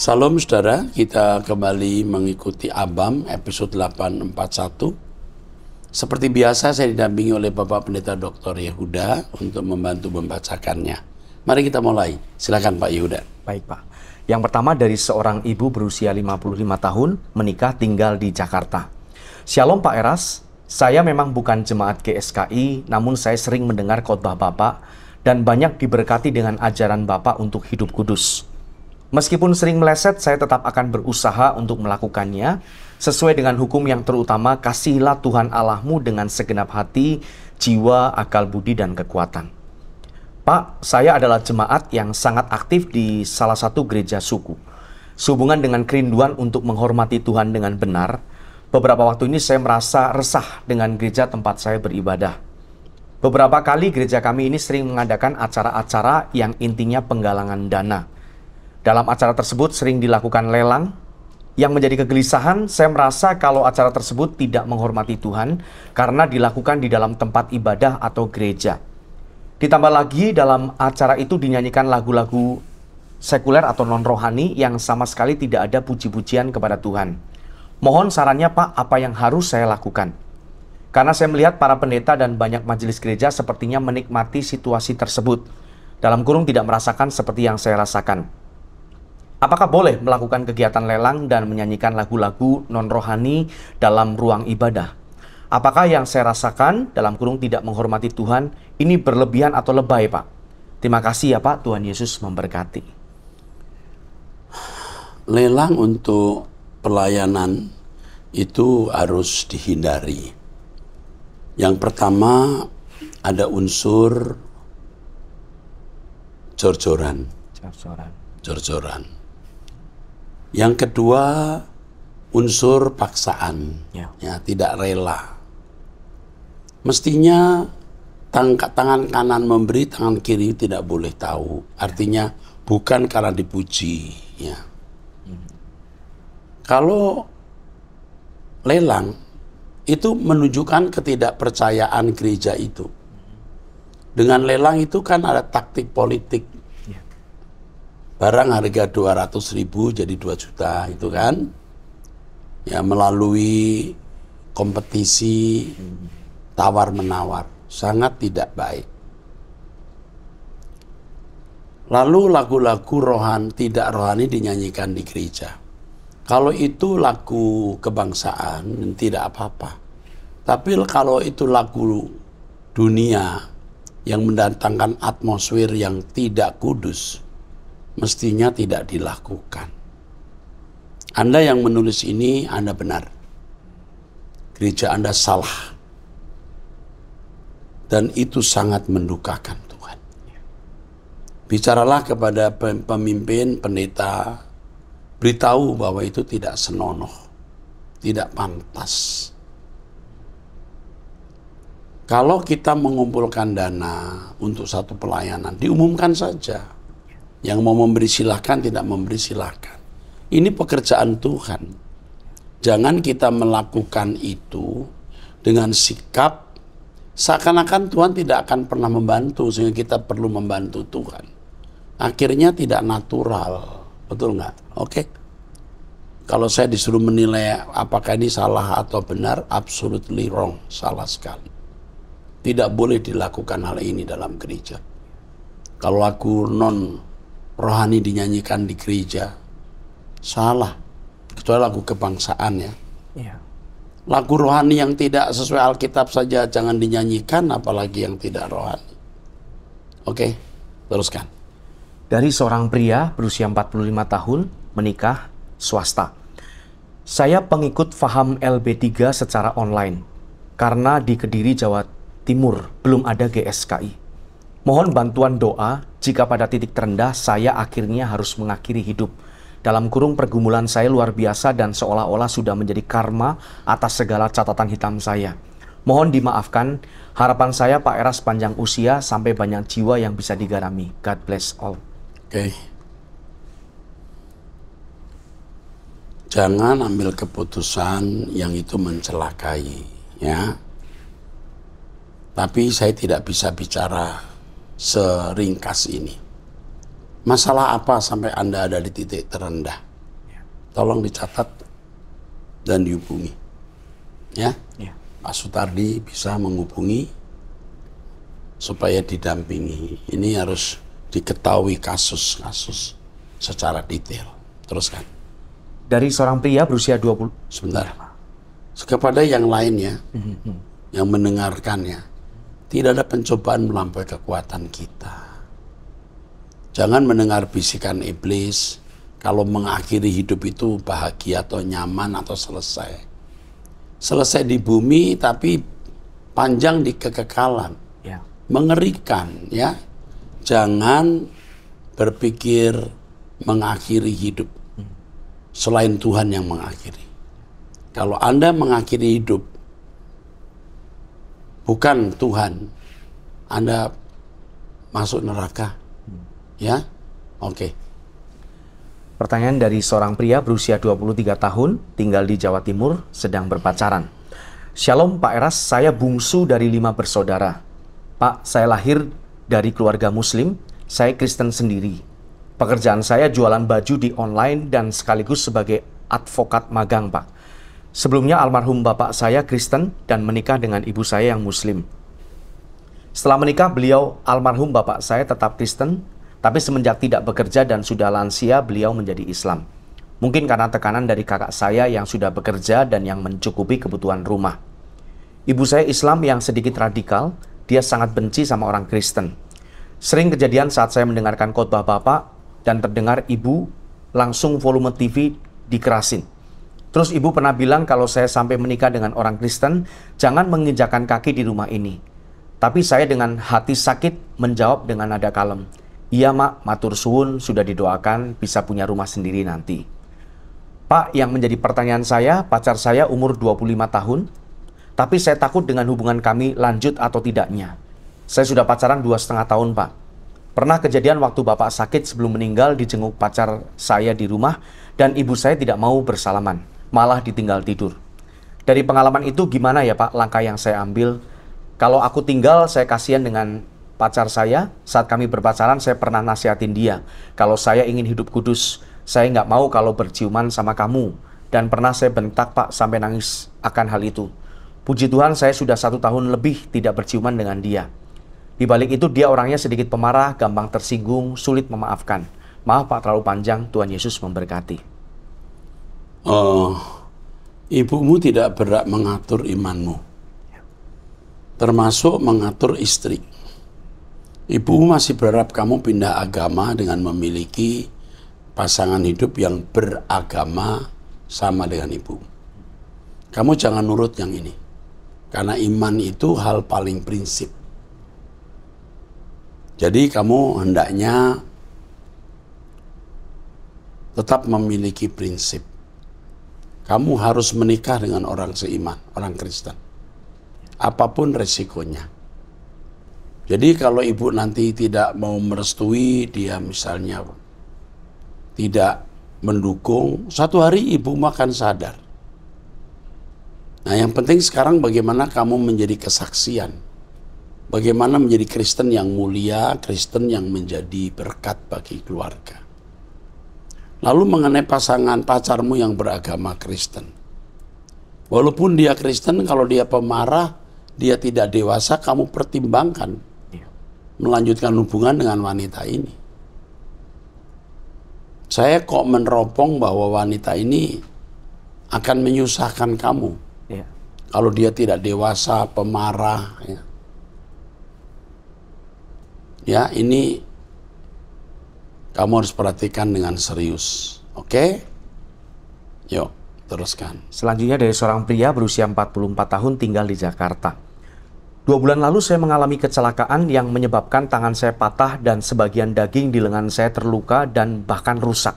Salam saudara, kita kembali mengikuti ABAM episode 841. Seperti biasa saya didampingi oleh Bapak Pendeta Dr. Yehuda untuk membantu membacakannya. Mari kita mulai, silakan Pak Yehuda. Baik Pak, yang pertama dari seorang ibu berusia 55 tahun menikah tinggal di Jakarta. Shalom Pak Eras, saya memang bukan jemaat GSKI, namun saya sering mendengar khotbah Bapak dan banyak diberkati dengan ajaran Bapak untuk hidup kudus. Meskipun sering meleset, saya tetap akan berusaha untuk melakukannya sesuai dengan hukum yang terutama, kasihilah Tuhan Allahmu dengan segenap hati, jiwa, akal budi, dan kekuatan. Pak, saya adalah jemaat yang sangat aktif di salah satu gereja suku. Sehubungan dengan kerinduan untuk menghormati Tuhan dengan benar, beberapa waktu ini saya merasa resah dengan gereja tempat saya beribadah. Beberapa kali gereja kami ini sering mengadakan acara-acara yang intinya penggalangan dana. Dalam acara tersebut sering dilakukan lelang. Yang menjadi kegelisahan, saya merasa kalau acara tersebut tidak menghormati Tuhan karena dilakukan di dalam tempat ibadah atau gereja. Ditambah lagi dalam acara itu dinyanyikan lagu-lagu sekuler atau non-rohani yang sama sekali tidak ada puji-pujian kepada Tuhan. Mohon sarannya Pak, apa yang harus saya lakukan? Karena saya melihat para pendeta dan banyak majelis gereja sepertinya menikmati situasi tersebut. Dalam kurung tidak merasakan seperti yang saya rasakan. Apakah boleh melakukan kegiatan lelang dan menyanyikan lagu-lagu non-rohani dalam ruang ibadah? Apakah yang saya rasakan dalam kurung tidak menghormati Tuhan ini berlebihan atau lebay, Pak? Terima kasih ya Pak, Tuhan Yesus memberkati. Lelang untuk pelayanan itu harus dihindari. Yang pertama ada unsur jor-joran. Yang kedua, unsur paksaan, ya tidak rela. Mestinya tangan kanan memberi, tangan kiri tidak boleh tahu. Artinya bukan karena dipuji. Ya. Kalau lelang, itu menunjukkan ketidakpercayaan gereja itu. Dengan lelang itu kan ada taktik politik. Barang harga 200.000 jadi 2 juta itu kan, ya melalui kompetisi tawar-menawar, sangat tidak baik. Lalu lagu-lagu tidak rohani dinyanyikan di gereja. Kalau itu lagu kebangsaan tidak apa-apa. Tapi kalau itu lagu dunia yang mendatangkan atmosfer yang tidak kudus, mestinya tidak dilakukan. Anda yang menulis ini, Anda benar. Gereja Anda salah. Dan itu sangat mendukakan Tuhan. Bicaralah kepada pemimpin, pendeta, beritahu bahwa itu tidak senonoh, tidak pantas. Kalau kita mengumpulkan dana untuk satu pelayanan, diumumkan saja. Yang mau memberi silahkan, tidak memberi silahkan. Ini pekerjaan Tuhan. Jangan kita melakukan itu dengan sikap seakan-akan Tuhan tidak akan pernah membantu, sehingga kita perlu membantu Tuhan. Akhirnya tidak natural. Betul nggak? Oke. Kalau saya disuruh menilai apakah ini salah atau benar, absolutely wrong. Salah sekali. Tidak boleh dilakukan hal ini dalam gereja. Kalau lagu rohani dinyanyikan di gereja, salah. Kecuali lagu kebangsaan ya. Lagu rohani yang tidak sesuai Alkitab saja jangan dinyanyikan, apalagi yang tidak rohani. Oke, teruskan. Dari seorang pria berusia 45 tahun, menikah, swasta. Saya pengikut faham LB3 secara online, karena di Kediri, Jawa Timur belum ada GSKI. Mohon bantuan doa jika pada titik terendah saya akhirnya harus mengakhiri hidup. Dalam kurung pergumulan saya luar biasa dan seolah-olah sudah menjadi karma atas segala catatan hitam saya. Mohon dimaafkan, harapan saya Pak Eras panjang usia sampai banyak jiwa yang bisa digarami. God bless all. Oke. Jangan ambil keputusan yang itu mencelakai, ya. Tapi saya tidak bisa bicara seringkas ini. Masalah apa sampai Anda ada di titik terendah? tolong dicatat dan dihubungi. Ya, Pak Sutardi bisa menghubungi supaya didampingi. Ini harus diketahui kasus-kasus secara detail. Teruskan. Dari seorang pria berusia 20... Sebentar. Kepada yang lainnya, yang mendengarkannya, tidak ada pencobaan melampaui kekuatan kita. Jangan mendengar bisikan iblis, kalau mengakhiri hidup itu bahagia atau nyaman atau selesai. Selesai di bumi tapi panjang di kekekalan. Ya. Mengerikan, ya. Jangan berpikir mengakhiri hidup selain Tuhan yang mengakhiri. Kalau Anda mengakhiri hidup bukan Tuhan, Anda masuk neraka. Ya, oke. Pertanyaan dari seorang pria berusia 23 tahun, tinggal di Jawa Timur, sedang berpacaran. Shalom Pak Eras, saya bungsu dari 5 bersaudara. Pak, saya lahir dari keluarga Muslim, saya Kristen sendiri. Pekerjaan saya jualan baju di online dan sekaligus sebagai advokat magang, Pak. Sebelumnya almarhum bapak saya Kristen dan menikah dengan ibu saya yang Muslim. Setelah menikah, almarhum bapak saya tetap Kristen, tapi semenjak tidak bekerja dan sudah lansia, beliau menjadi Islam. Mungkin karena tekanan dari kakak saya yang sudah bekerja dan yang mencukupi kebutuhan rumah. Ibu saya Islam yang sedikit radikal, dia sangat benci sama orang Kristen. Sering kejadian saat saya mendengarkan khotbah bapak dan terdengar ibu langsung volume TV dikerasin. Terus ibu pernah bilang kalau saya sampai menikah dengan orang Kristen, jangan menginjakan kaki di rumah ini. Tapi saya dengan hati sakit menjawab dengan nada kalem. Iya mak, matur suwun, sudah didoakan bisa punya rumah sendiri nanti. Pak, yang menjadi pertanyaan saya, pacar saya umur 25 tahun, tapi saya takut dengan hubungan kami lanjut atau tidaknya. Saya sudah pacaran 2,5 tahun, Pak. Pernah kejadian waktu bapak sakit sebelum meninggal dijenguk pacar saya di rumah dan ibu saya tidak mau bersalaman, malah ditinggal tidur. Dari pengalaman itu gimana ya Pak langkah yang saya ambil? Kalau aku tinggal, saya kasihan dengan pacar saya. Saat kami berpacaran, saya pernah nasihatin dia. Kalau saya ingin hidup kudus, saya nggak mau kalau berciuman sama kamu. Dan pernah saya bentak Pak sampai nangis akan hal itu. Puji Tuhan saya sudah 1 tahun lebih tidak berciuman dengan dia. Di balik itu dia orangnya sedikit pemarah, gampang tersinggung, sulit memaafkan. Maaf Pak terlalu panjang, Tuhan Yesus memberkati. Ibumu tidak berhak mengatur imanmu. Termasuk mengatur istri. Ibumu masih berharap kamu pindah agama dengan memiliki pasangan hidup yang beragama sama dengan ibu. Kamu jangan nurut yang ini. Karena iman itu hal paling prinsip. Jadi kamu hendaknya tetap memiliki prinsip. Kamu harus menikah dengan orang seiman, orang Kristen. Apapun resikonya. Jadi kalau ibu nanti tidak mau merestui, dia misalnya tidak mendukung, suatu hari ibu akan sadar. Nah yang penting sekarang bagaimana kamu menjadi kesaksian. Bagaimana menjadi Kristen yang mulia, Kristen yang menjadi berkat bagi keluarga. Lalu mengenai pasangan pacarmu yang beragama Kristen. Walaupun dia Kristen, kalau dia pemarah, dia tidak dewasa, kamu pertimbangkan melanjutkan hubungan dengan wanita ini. Saya kok meneropong bahwa wanita ini akan menyusahkan kamu. Kalau dia tidak dewasa, pemarah. Ya, ini kamu harus perhatikan dengan serius. Oke? Yuk, teruskan. Selanjutnya dari seorang pria berusia 44 tahun tinggal di Jakarta. 2 bulan lalu saya mengalami kecelakaan yang menyebabkan tangan saya patah dan sebagian daging di lengan saya terluka dan bahkan rusak.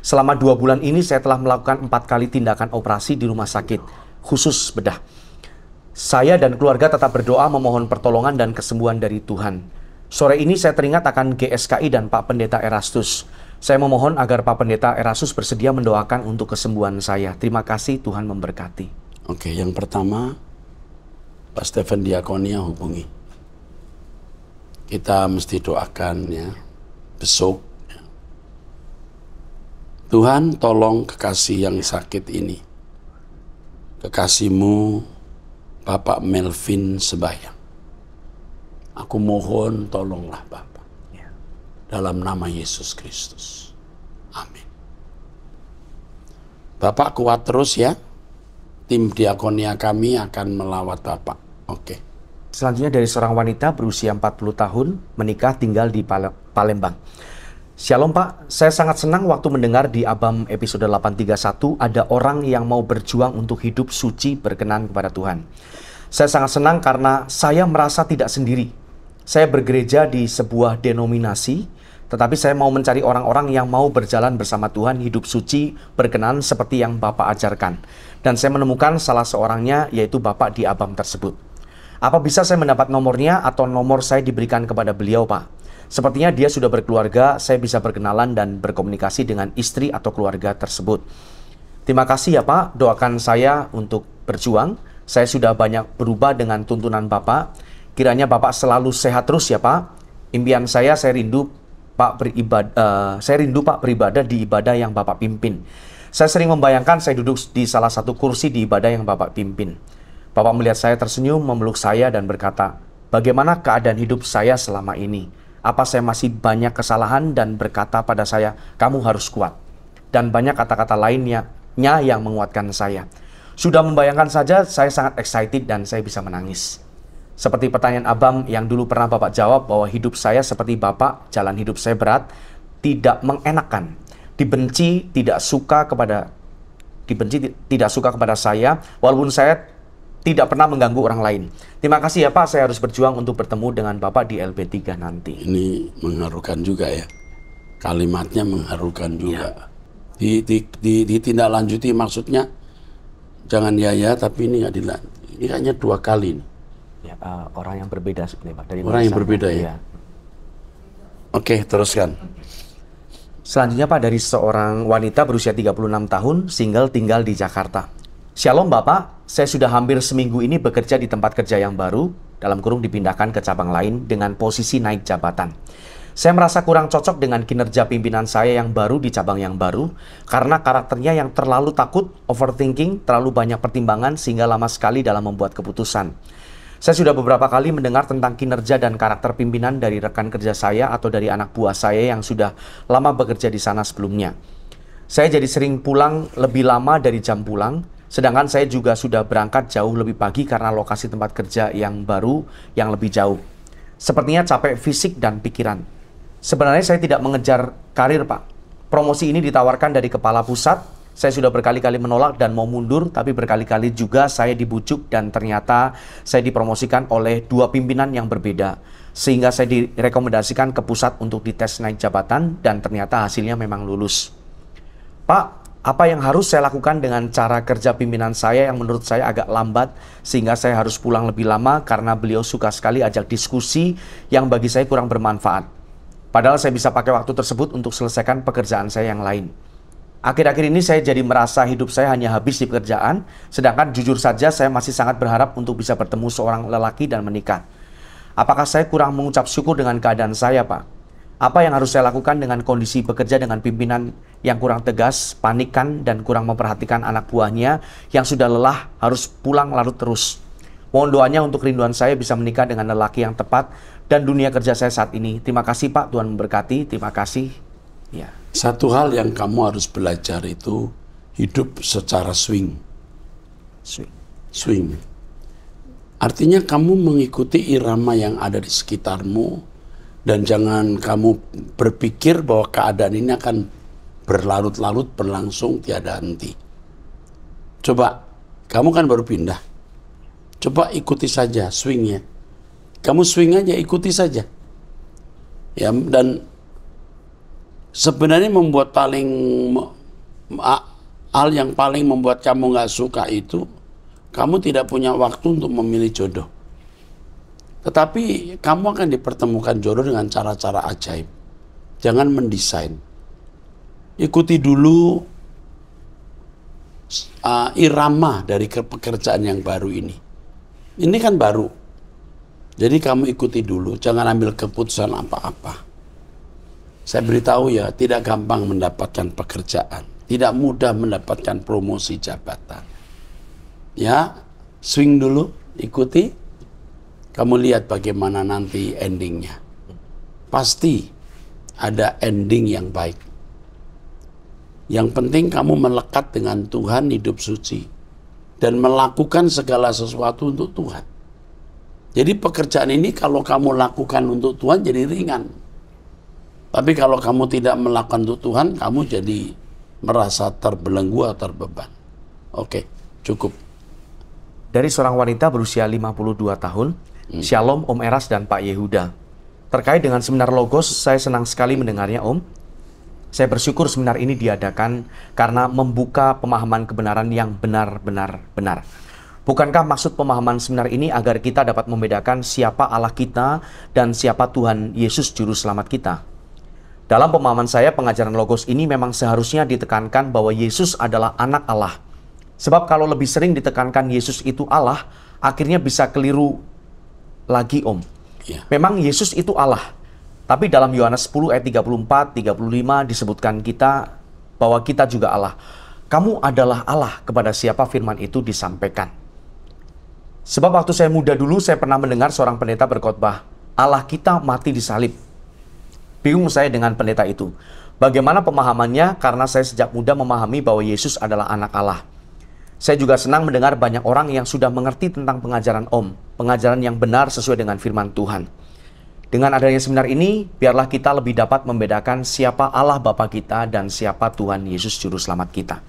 Selama 2 bulan ini saya telah melakukan 4 kali tindakan operasi di rumah sakit, khusus bedah. Saya dan keluarga tetap berdoa memohon pertolongan dan kesembuhan dari Tuhan. Sore ini saya teringat akan GSKI dan Pak Pendeta Erastus. Saya memohon agar Pak Pendeta Erastus bersedia mendoakan untuk kesembuhan saya. Terima kasih, Tuhan memberkati. Oke, yang pertama, Pak Stephen Diakonia hubungi. Kita mesti doakan ya, besok. Ya. Tuhan, tolong kekasih yang sakit ini. Kekasih-Mu, Bapak Melvin Sebayang. Aku mohon tolonglah Bapak. Dalam nama Yesus Kristus. Amin. Bapak kuat terus ya. Tim diakonia kami akan melawat Bapak. Oke. Selanjutnya dari seorang wanita berusia 40 tahun, menikah tinggal di Palembang. Shalom Pak, saya sangat senang waktu mendengar di Abam episode 831 ada orang yang mau berjuang untuk hidup suci berkenan kepada Tuhan. Saya sangat senang karena saya merasa tidak sendiri. Saya bergereja di sebuah denominasi, tetapi saya mau mencari orang-orang yang mau berjalan bersama Tuhan hidup suci berkenan seperti yang Bapak ajarkan. Dan saya menemukan salah seorangnya yaitu Bapak di Abam tersebut. Apa bisa saya mendapat nomornya atau nomor saya diberikan kepada beliau Pak? Sepertinya dia sudah berkeluarga, saya bisa berkenalan dan berkomunikasi dengan istri atau keluarga tersebut. Terima kasih ya Pak, doakan saya untuk berjuang. Saya sudah banyak berubah dengan tuntunan Bapak. Kiranya Bapak selalu sehat terus ya Pak. Impian saya rindu Pak beribadah di ibadah yang Bapak pimpin. Saya sering membayangkan saya duduk di salah satu kursi di ibadah yang Bapak pimpin. Bapak melihat saya tersenyum, memeluk saya dan berkata, bagaimana keadaan hidup saya selama ini? Apa saya masih banyak kesalahan dan berkata pada saya, kamu harus kuat. Dan banyak kata-kata lainnya yang menguatkan saya. Sudah membayangkan saja, saya sangat excited dan saya bisa menangis. Seperti pertanyaan Abam yang dulu pernah Bapak jawab bahwa hidup saya seperti Bapak, jalan hidup saya berat, tidak mengenakan, dibenci, tidak suka kepada saya, walaupun saya tidak pernah mengganggu orang lain. Terima kasih ya Pak, saya harus berjuang untuk bertemu dengan Bapak di LB3 nanti. Ini mengharukan juga ya. Kalimatnya mengharukan juga. Ya. Ditindaklanjuti maksudnya, jangan ya tapi ini nggak dilanjut. Ini kayaknya 2 kali. Ya, orang yang berbeda sebenarnya Pak. Dari orang yang berbeda ya. Oke, teruskan. Selanjutnya Pak, dari seorang wanita berusia 36 tahun, single tinggal di Jakarta. Shalom Bapak, saya sudah hampir seminggu ini bekerja di tempat kerja yang baru, dalam kurung dipindahkan ke cabang lain dengan posisi naik jabatan. Saya merasa kurang cocok dengan kinerja pimpinan saya yang baru di cabang yang baru, karena karakternya yang terlalu takut, overthinking, terlalu banyak pertimbangan sehingga lama sekali dalam membuat keputusan. Saya sudah beberapa kali mendengar tentang kinerja dan karakter pimpinan dari rekan kerja saya atau dari anak buah saya yang sudah lama bekerja di sana sebelumnya. Saya jadi sering pulang lebih lama dari jam pulang, sedangkan saya juga sudah berangkat jauh lebih pagi karena lokasi tempat kerja yang baru yang lebih jauh. Sepertinya capek fisik dan pikiran. Sebenarnya saya tidak mengejar karir Pak. Promosi ini ditawarkan dari kepala pusat. Saya sudah berkali-kali menolak dan mau mundur, tapi berkali-kali juga saya dibujuk dan ternyata saya dipromosikan oleh 2 pimpinan yang berbeda. Sehingga saya direkomendasikan ke pusat untuk dites naik jabatan dan ternyata hasilnya memang lulus. Pak, apa yang harus saya lakukan dengan cara kerja pimpinan saya yang menurut saya agak lambat sehingga saya harus pulang lebih lama karena beliau suka sekali ajak diskusi yang bagi saya kurang bermanfaat. Padahal saya bisa pakai waktu tersebut untuk selesaikan pekerjaan saya yang lain. Akhir-akhir ini saya jadi merasa hidup saya hanya habis di pekerjaan, sedangkan jujur saja saya masih sangat berharap untuk bisa bertemu seorang lelaki dan menikah. Apakah saya kurang mengucap syukur dengan keadaan saya, Pak? Apa yang harus saya lakukan dengan kondisi bekerja dengan pimpinan yang kurang tegas, panikan, dan kurang memperhatikan anak buahnya yang sudah lelah harus pulang larut terus? Mohon doanya untuk rinduan saya bisa menikah dengan lelaki yang tepat dan dunia kerja saya saat ini. Terima kasih Pak, Tuhan memberkati. Terima kasih. Ya. Satu hal yang kamu harus belajar itu hidup secara swing. Swing. Artinya kamu mengikuti irama yang ada di sekitarmu. Dan jangan kamu berpikir bahwa keadaan ini akan berlarut-larut, berlangsung, tiada henti. Coba, kamu kan baru pindah. Coba ikuti saja swingnya. Kamu swing aja, ikuti saja. Ya, dan sebenarnya hal yang paling membuat kamu nggak suka itu, kamu tidak punya waktu untuk memilih jodoh. Tetapi kamu akan dipertemukan jodoh dengan cara-cara ajaib. Jangan mendesain. Ikuti dulu irama dari pekerjaan yang baru ini. Ini kan baru. Jadi kamu ikuti dulu, jangan ambil keputusan apa-apa. Saya beritahu ya, tidak gampang mendapatkan pekerjaan, tidak mudah mendapatkan promosi jabatan. Ya, swing dulu, ikuti, kamu lihat bagaimana nanti endingnya. Pasti ada ending yang baik. Yang penting kamu melekat dengan Tuhan, hidup suci, dan melakukan segala sesuatu untuk Tuhan. Jadi pekerjaan ini kalau kamu lakukan untuk Tuhan jadi ringan. Tapi kalau kamu tidak melakukan untuk Tuhan, kamu jadi merasa terbelenggu atau terbeban. Oke, cukup. Dari seorang wanita berusia 52 tahun, Shalom Om Eras dan Pak Yehuda. Terkait dengan seminar Logos, saya senang sekali mendengarnya Om. Saya bersyukur seminar ini diadakan karena membuka pemahaman kebenaran yang benar-benar benar. Bukankah maksud pemahaman seminar ini agar kita dapat membedakan siapa Allah kita dan siapa Tuhan Yesus Juru Selamat kita? Dalam pemahaman saya, pengajaran Logos ini memang seharusnya ditekankan bahwa Yesus adalah anak Allah. Sebab kalau lebih sering ditekankan Yesus itu Allah, akhirnya bisa keliru lagi Om. Ya. Memang Yesus itu Allah. Tapi dalam Yohanes 10 ayat 34, 35 disebutkan kita bahwa kita juga Allah. Kamu adalah Allah, kepada siapa firman itu disampaikan. Sebab waktu saya muda dulu, saya pernah mendengar seorang pendeta berkhotbah, Allah kita mati di salib. Bingung saya dengan pendeta itu. Bagaimana pemahamannya? Karena saya sejak muda memahami bahwa Yesus adalah anak Allah. Saya juga senang mendengar banyak orang yang sudah mengerti tentang pengajaran Om. Pengajaran yang benar sesuai dengan firman Tuhan. Dengan adanya seminar ini, biarlah kita lebih dapat membedakan siapa Allah Bapa kita dan siapa Tuhan Yesus Juru Selamat kita.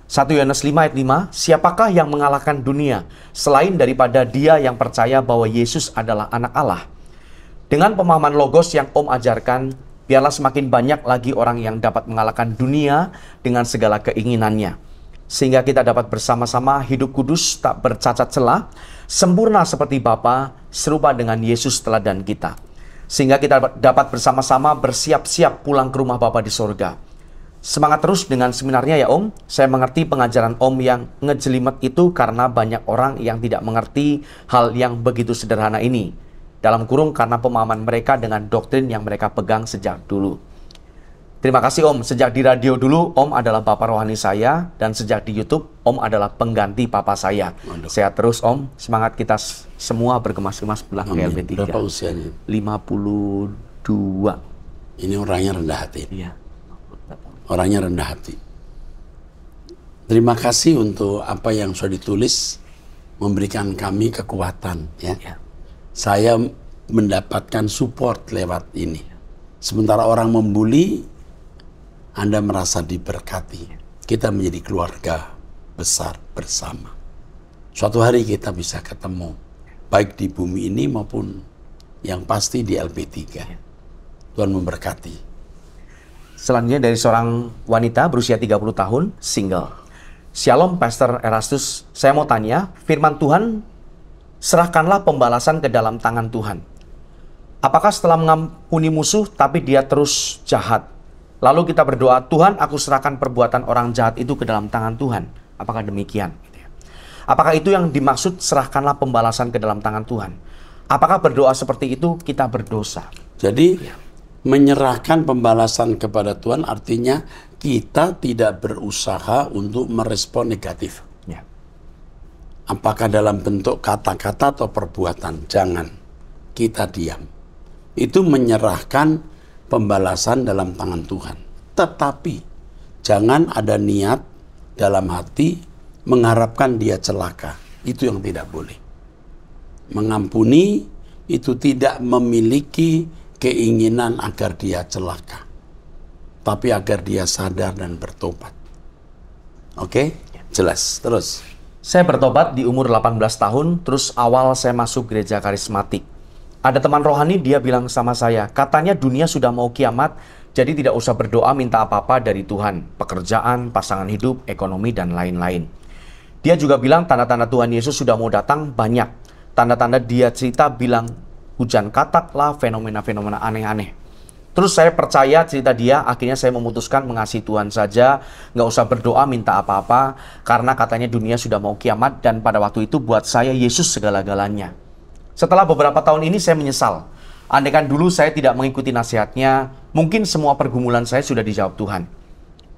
1 Yohanes 5 ayat 5, siapakah yang mengalahkan dunia selain daripada dia yang percaya bahwa Yesus adalah anak Allah? Dengan pemahaman Logos yang Om ajarkan, biarlah semakin banyak lagi orang yang dapat mengalahkan dunia dengan segala keinginannya. Sehingga kita dapat bersama-sama hidup kudus, tak bercacat celah, sempurna seperti Bapa, serupa dengan Yesus teladan kita. Sehingga kita dapat bersama-sama bersiap-siap pulang ke rumah Bapa di sorga. Semangat terus dengan seminarnya ya Om. Saya mengerti pengajaran Om yang ngejelimet itu karena banyak orang yang tidak mengerti hal yang begitu sederhana ini. Dalam kurung karena pemahaman mereka dengan doktrin yang mereka pegang sejak dulu. Terima kasih Om, sejak di radio dulu Om adalah Bapak rohani saya, dan sejak di YouTube Om adalah pengganti Papa saya. Waduh. Sehat terus Om, semangat kita semua bergemas-gemas pulang ke LB3. Berapa usianya? 52. Ini orangnya rendah hati. Iya. Orangnya rendah hati. Terima kasih untuk apa yang sudah ditulis, memberikan kami kekuatan. Ya. Saya mendapatkan support lewat ini. Sementara orang membuli, Anda merasa diberkati. Kita menjadi keluarga besar bersama. Suatu hari kita bisa ketemu, baik di bumi ini maupun yang pasti di LB3. Tuhan memberkati. Selanjutnya dari seorang wanita berusia 30 tahun, single. Shalom Pastor Erastus, saya mau tanya, firman Tuhan, serahkanlah pembalasan ke dalam tangan Tuhan. Apakah setelah mengampuni musuh, tapi dia terus jahat? Lalu kita berdoa, Tuhan aku serahkan perbuatan orang jahat itu ke dalam tangan Tuhan. Apakah demikian? Apakah itu yang dimaksud serahkanlah pembalasan ke dalam tangan Tuhan? Apakah berdoa seperti itu kita berdosa? Jadi menyerahkan pembalasan kepada Tuhan artinya kita tidak berusaha untuk merespon negatif. Ya. Apakah dalam bentuk kata-kata atau perbuatan? Jangan. Kita diam. Itu menyerahkan pembalasan dalam tangan Tuhan. Tetapi jangan ada niat dalam hati mengharapkan dia celaka. Itu yang tidak boleh. Mengampuni itu tidak memiliki keinginan agar dia celaka, tapi agar dia sadar dan bertobat. Oke? Jelas. Terus. Saya bertobat di umur 18 tahun, terus awal saya masuk gereja karismatik. Ada teman rohani, dia bilang sama saya, katanya dunia sudah mau kiamat, jadi tidak usah berdoa minta apa-apa dari Tuhan. Pekerjaan, pasangan hidup, ekonomi, dan lain-lain. Dia juga bilang tanda-tanda Tuhan Yesus sudah mau datang banyak. Tanda-tanda dia cerita bilang hujan katak lah, fenomena-fenomena aneh-aneh. Terus saya percaya cerita dia, akhirnya saya memutuskan mengasihi Tuhan saja, nggak usah berdoa minta apa-apa, karena katanya dunia sudah mau kiamat, dan pada waktu itu buat saya Yesus segala-galanya. Setelah beberapa tahun ini saya menyesal. Andaikan dulu saya tidak mengikuti nasihatnya, mungkin semua pergumulan saya sudah dijawab Tuhan.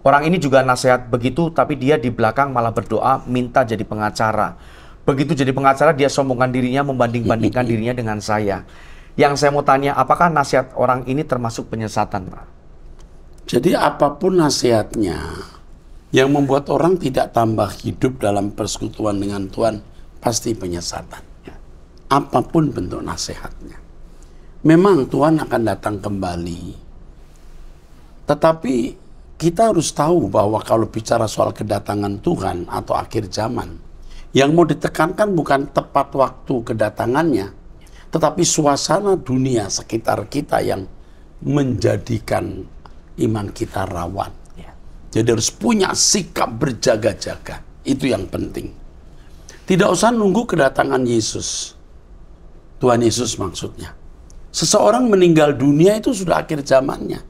Orang ini juga nasihat begitu, tapi dia di belakang malah berdoa minta jadi pengacara. Begitu jadi pengacara, dia sombongkan dirinya, membanding-bandingkan dirinya dengan saya. Yang saya mau tanya, apakah nasihat orang ini termasuk penyesatan, Pak? Jadi apapun nasihatnya yang membuat orang tidak tambah hidup dalam persekutuan dengan Tuhan, pasti penyesatan. Apapun bentuk nasihatnya. Memang Tuhan akan datang kembali. Tetapi kita harus tahu bahwa kalau bicara soal kedatangan Tuhan atau akhir zaman, yang mau ditekankan bukan tepat waktu kedatangannya, tetapi suasana dunia sekitar kita yang menjadikan iman kita rawan. Jadi harus punya sikap berjaga-jaga. Itu yang penting. Tidak usah nunggu kedatangan Yesus. Tuhan Yesus maksudnya. Seseorang meninggal dunia itu sudah akhir zamannya.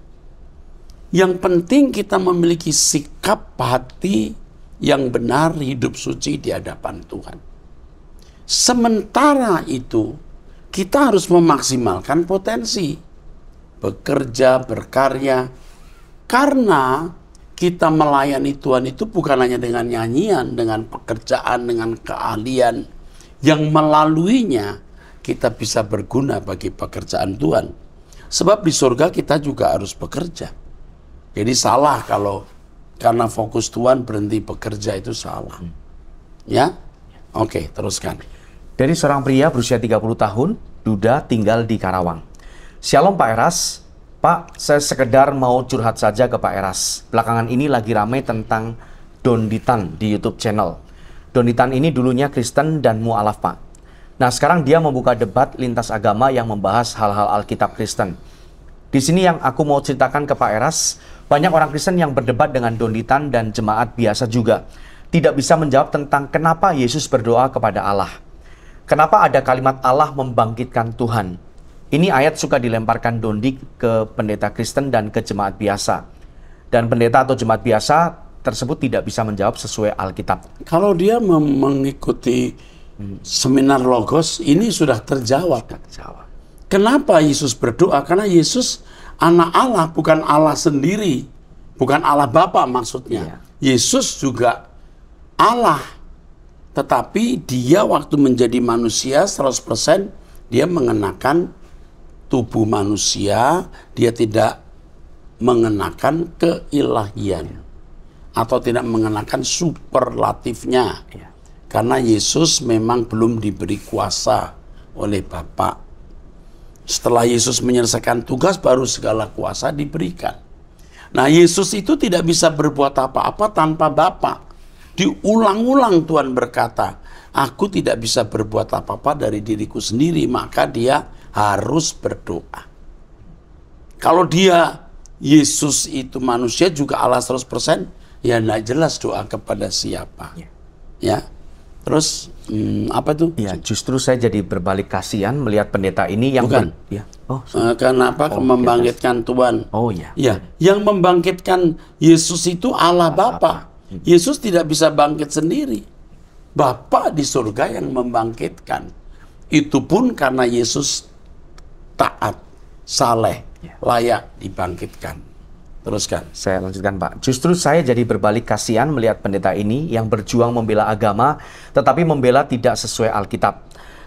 Yang penting kita memiliki sikap hati yang benar, hidup suci di hadapan Tuhan. Sementara itu, kita harus memaksimalkan potensi. Bekerja, berkarya. Karena kita melayani Tuhan itu bukan hanya dengan nyanyian, dengan pekerjaan, dengan keahlian. Yang melaluinya kita bisa berguna bagi pekerjaan Tuhan. Sebab di surga kita juga harus bekerja. Jadi salah kalau karena fokus Tuhan berhenti bekerja, itu salah. Ya? Oke, teruskan. Dari seorang pria berusia 30 tahun, duda, tinggal di Karawang. Shalom Pak Eras. Pak, saya sekedar mau curhat saja ke Pak Eras. Belakangan ini lagi ramai tentang Donditan di YouTube channel. Donditan ini dulunya Kristen dan mualaf, Pak. Nah, sekarang dia membuka debat lintas agama yang membahas hal-hal Alkitab Kristen. Di sini yang aku mau ceritakan ke Pak Eras, banyak orang Kristen yang berdebat dengan Donditan dan jemaat biasa juga. Tidak bisa menjawab tentang kenapa Yesus berdoa kepada Allah. Kenapa ada kalimat Allah membangkitkan Tuhan. Ini ayat suka dilemparkan Dondi ke pendeta Kristen dan ke jemaat biasa. Dan pendeta atau jemaat biasa tersebut tidak bisa menjawab sesuai Alkitab. Kalau dia mengikuti seminar Logos, ini sudah terjawab. Kenapa Yesus berdoa? Karena Yesus anak Allah, bukan Allah sendiri. Bukan Allah Bapa maksudnya. Yesus juga Allah. Tetapi dia waktu menjadi manusia 100%, dia mengenakan tubuh manusia, dia tidak mengenakan keilahian atau tidak mengenakan superlatifnya. Karena Yesus memang belum diberi kuasa oleh Bapa. Setelah Yesus menyelesaikan tugas, baru segala kuasa diberikan. Nah, Yesus itu tidak bisa berbuat apa-apa tanpa Bapa. Diulang-ulang Tuhan berkata, aku tidak bisa berbuat apa-apa dari diriku sendiri, maka dia harus berdoa. Kalau dia, Yesus itu manusia juga Allah 100%, ya tidak jelas doa kepada siapa. Ya. Terus apa itu? Ya, justru saya jadi berbalik kasihan melihat pendeta ini yang bukan. Kenapa membangkitkan Tuhan? Oh ya. Ya, yang membangkitkan Yesus itu Allah Bapa. Yesus tidak bisa bangkit sendiri. Bapa di surga yang membangkitkan. Itu pun karena Yesus taat, saleh, layak dibangkitkan. Teruskan. Saya lanjutkan, Pak. Justru saya jadi berbalik kasihan melihat pendeta ini yang berjuang membela agama, tetapi membela tidak sesuai Alkitab.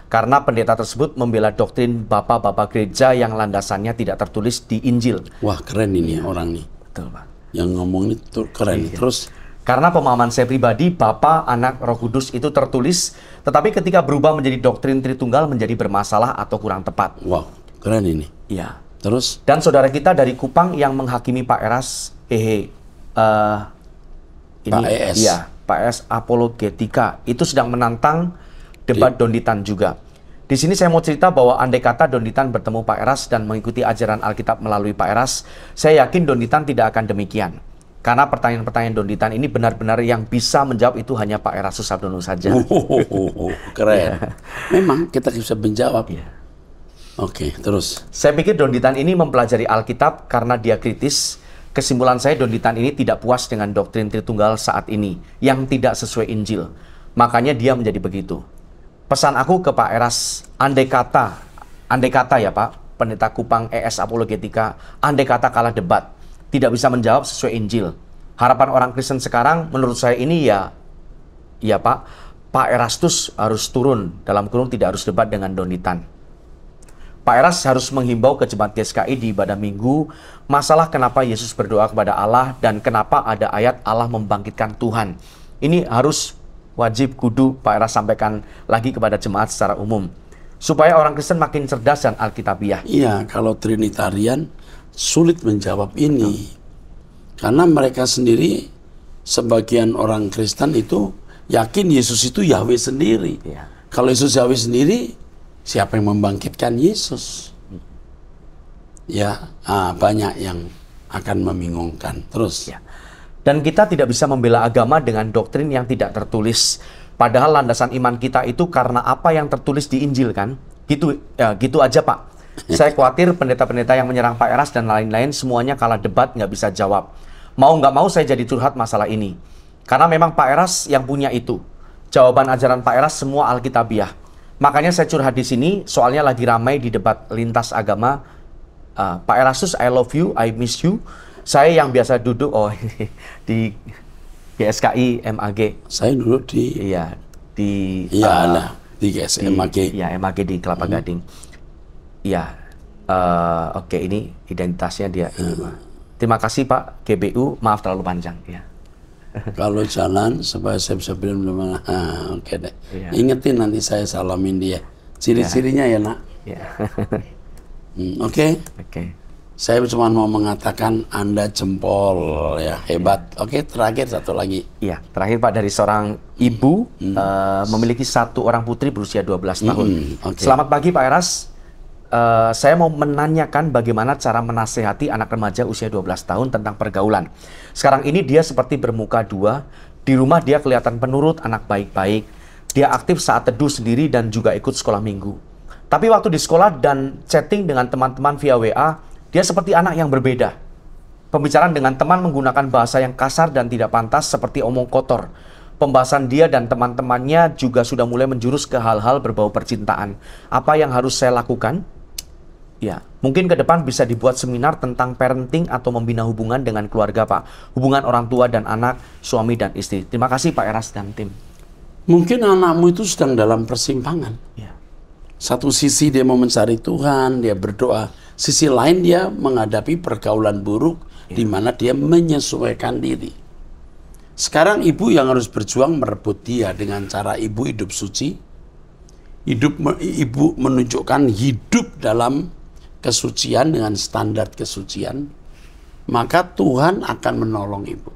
Karena pendeta tersebut membela doktrin bapak-bapak gereja yang landasannya tidak tertulis di Injil. Wah, keren ini orang nih. Betul, Pak. Yang ngomong itu keren. Terus. Karena pemahaman saya pribadi, Bapa, Anak, Roh Kudus itu tertulis, tetapi ketika berubah menjadi doktrin Tritunggal menjadi bermasalah atau kurang tepat. Wow, keren ini. Iya. Terus? Dan saudara kita dari Kupang yang menghakimi Pak Eras, ini Pak ES. Ya, Pak ES Apologetika itu sedang menantang debat Donditan juga. Di sini saya mau cerita bahwa andai kata Donditan bertemu Pak Eras dan mengikuti ajaran Alkitab melalui Pak Eras, saya yakin Donditan tidak akan demikian. Karena pertanyaan-pertanyaan Donditan ini benar-benar yang bisa menjawab itu hanya Pak Eras Susabdono saja. Keren. Memang kita bisa menjawab. Oke, terus. Saya pikir Donditan ini mempelajari Alkitab karena dia kritis. Kesimpulan saya, Donditan ini tidak puas dengan doktrin Tritunggal saat ini yang tidak sesuai Injil. Makanya dia menjadi begitu. Pesan aku ke Pak Eras, andai kata ya Pak, pendeta Kupang ES Apologetika, andai kata kalah debat, tidak bisa menjawab sesuai Injil. Harapan orang Kristen sekarang menurut saya ini ya Pak Erastus harus turun, dalam kurung tidak harus debat dengan Donitan. Pak Eras harus menghimbau ke jemaat GSKI di ibadah Minggu masalah kenapa Yesus berdoa kepada Allah dan kenapa ada ayat Allah membangkitkan Tuhan. Ini harus wajib kudu Pak Eras sampaikan lagi kepada jemaat secara umum supaya orang Kristen makin cerdas dan alkitabiah. Iya, kalau Trinitarian sulit menjawab ini. Karena mereka sendiri, sebagian orang Kristen itu yakin Yesus itu Yahweh sendiri. Ya. Kalau Yesus Yahweh sendiri, siapa yang membangkitkan Yesus? Ya, banyak yang akan membingungkan. Terus. Ya. Dan kita tidak bisa membela agama dengan doktrin yang tidak tertulis. Padahal landasan iman kita itu karena apa yang tertulis di Injil kan? Gitu aja Pak. Saya khawatir pendeta-pendeta yang menyerang Pak Eras dan lain-lain semuanya kalah debat nggak bisa jawab. Mau nggak mau saya jadi curhat masalah ini. Karena memang Pak Eras yang punya itu. Jawaban ajaran Pak Eras semua alkitabiah. Makanya saya curhat di sini, soalnya lagi ramai di debat lintas agama. Pak Erastus, I love you, I miss you. Saya yang biasa duduk di GSKI MAG. Saya duduk di di GSKI MAG. Iya, MAG di Kelapa Gading. Iya. Oke, ini identitasnya dia ini, Pak. Terima kasih Pak GBU, maaf terlalu panjang ya. Kalau jalan supaya saya bisa bilang oke deh. Iya. Ingetin nanti saya salamin dia. Ciri-cirinya ya nak. Ya. Oke. Saya cuma mau mengatakan Anda jempol ya, hebat. Oke, terakhir satu lagi. Iya, terakhir Pak, dari seorang ibu memiliki satu orang putri berusia 12 tahun. Selamat pagi Pak Eras. Saya mau menanyakan bagaimana cara menasehati anak remaja usia 12 tahun tentang pergaulan. Sekarang ini dia seperti bermuka dua. Di rumah dia kelihatan penurut, anak baik-baik. Dia aktif saat teduh sendiri dan juga ikut sekolah minggu. Tapi waktu di sekolah dan chatting dengan teman-teman via WA, dia seperti anak yang berbeda. Pembicaraan dengan teman menggunakan bahasa yang kasar dan tidak pantas seperti omong kotor. Pembahasan dia dan teman-temannya juga sudah mulai menjurus ke hal-hal berbau percintaan. Apa yang harus saya lakukan? Ya, mungkin ke depan bisa dibuat seminar tentang parenting atau membina hubungan dengan keluarga, Pak. Hubungan orang tua dan anak, suami dan istri. Terima kasih Pak Eras dan tim. Mungkin anakmu itu sedang dalam persimpangan. Ya. Satu sisi dia mau mencari Tuhan, dia berdoa. Sisi lain dia menghadapi pergaulan buruk di mana dia menyesuaikan diri. Sekarang ibu yang harus berjuang merebut dia dengan cara ibu hidup suci. Ibu menunjukkan hidup dalam kesucian dengan standar kesucian, maka Tuhan akan menolong ibu.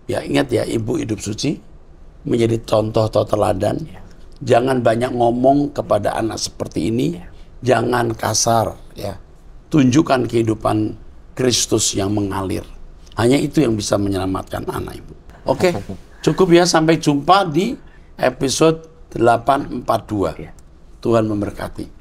Ya ingat ya, ibu hidup suci, menjadi contoh atau teladan. Jangan banyak ngomong kepada anak seperti ini, jangan kasar ya. Tunjukkan kehidupan Kristus yang mengalir. Hanya itu yang bisa menyelamatkan anak ibu. Oke, cukup ya, sampai jumpa di episode 842. Tuhan memberkati.